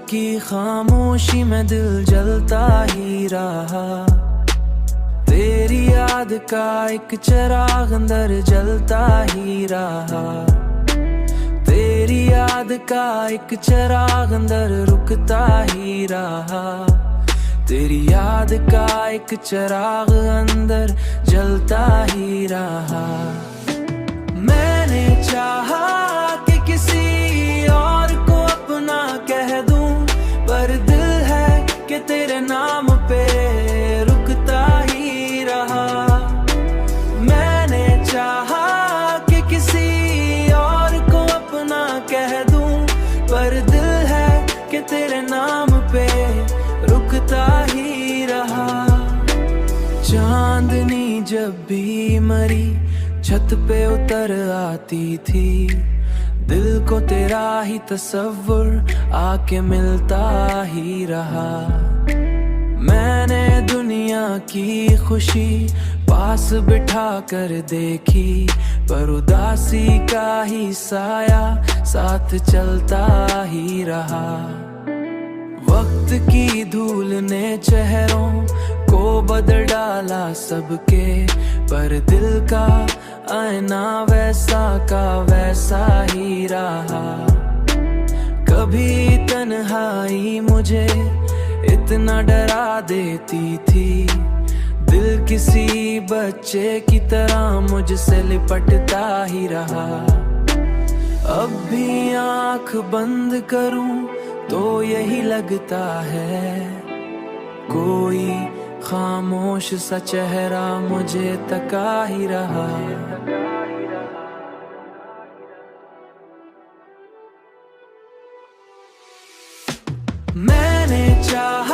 की खामोशी में दिल जलता ही रहा। तेरी याद का एक चिराग अंदर जलता ही रहा। तेरी याद का एक चिराग अंदर रुकता ही रहा। तेरी याद का एक चिराग अंदर जलता ही रहा। मैंने चाहा कि किसी और को अपना कह दूं, पर दिल है कि तेरे नाम पे रुकता ही रहा। मैंने चाहा कि किसी और को अपना कह दूं, पर दिल है कि तेरे नाम पे रुकता ही रहा। चांदनी जब भी मरी छत पे उतर आती थी, दिल को तेरा ही तस्वुर आके मिलता ही रहा। मैंने दुनिया की खुशी पास बिठा कर देखी, पर उदासी का ही साया साथ चलता ही रहा। वक्त की धूल ने चेहरों को बदल डाला सबके, पर दिल का आईना वैसा का वैसा ही रहा। कभी तन्हाई मुझे इतना डरा देती थी, दिल किसी बच्चे की तरह मुझसे लिपटता ही रहा। अब भी आंख बंद करूं तो यही लगता है, कोई खामोश सा चेहरा मुझे तका ही रहा। मैंने चाहा